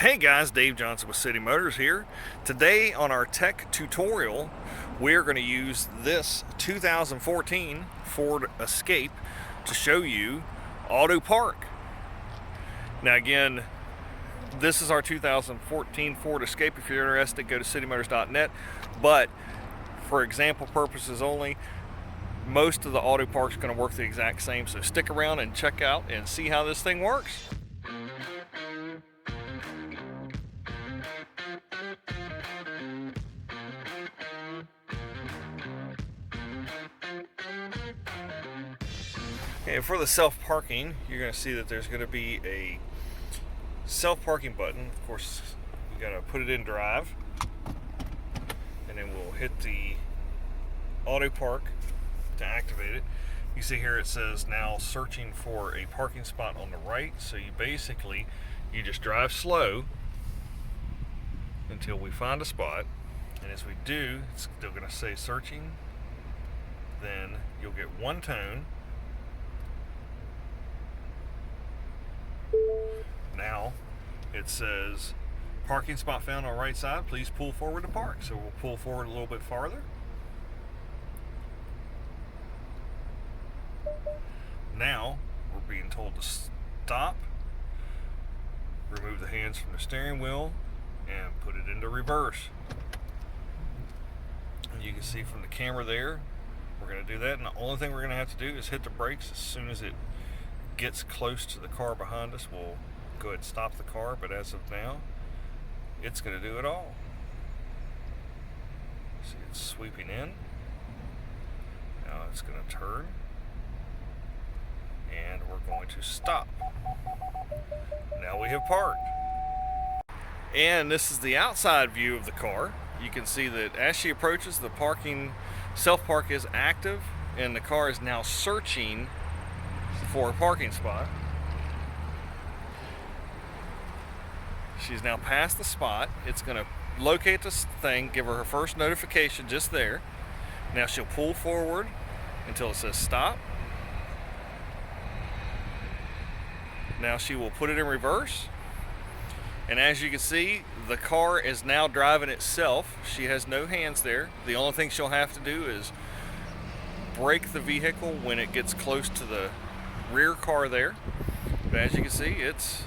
Hey guys, Dave Johnson with City Motors here. Today on our tech tutorial, we're going to use this 2014 Ford Escape to show you auto park. Now again, this is our 2014 Ford Escape. If you're interested, go to citymotors.net. But for example purposes only, most of the auto parks are going to work the exact same. So stick around and check out and see how this thing works. Okay, for the self-parking, you're going to see that there's going to be a self-parking button. Of course, you got to put it in drive, and then we'll hit the auto park to activate it. You see here it says now searching for a parking spot on the right. So you just drive slow until we find a spot, and as we do, it's still going to say searching. Then you'll get one tone. Now it says parking spot found on right side, please pull forward to park. So we'll pull forward a little bit farther. Now we're being told to stop, remove the hands from the steering wheel, and put it into reverse. And you can see from the camera there, we're going to do that, and the only thing we're going to have to do is hit the brakes as soon as it gets close to the car behind us. We'll go ahead and stop the car, but as of now, it's going to do it all. See, it's sweeping in. Now it's going to turn, and we're going to stop. Now we have parked. And this is the outside view of the car. You can see that as she approaches, the self-park is active, and the car is now searching for a parking spot. She's now past the spot. It's going to locate this thing, give her first notification just there. Now she'll pull forward until it says stop. Now she will put it in reverse. And as you can see, the car is now driving itself. She has no hands there. The only thing she'll have to do is brake the vehicle when it gets close to the rear car there. But as you can see, it's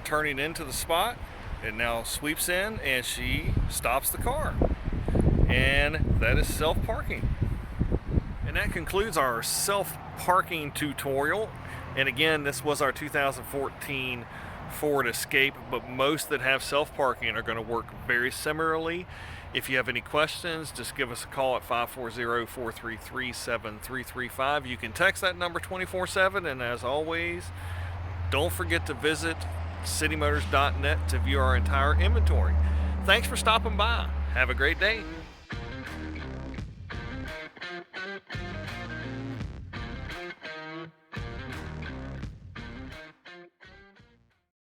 turning into the spot. It now sweeps in and she stops the car. And that is self-parking. And that concludes our self-parking tutorial. And again, this was our 2014 Ford Escape, but most that have self-parking are going to work very similarly. If you have any questions, just give us a call at 540-433-7335. You can text that number 24/7, and as always, don't forget to visit citymotors.net to view our entire inventory. Thanks for stopping by. Have a great day.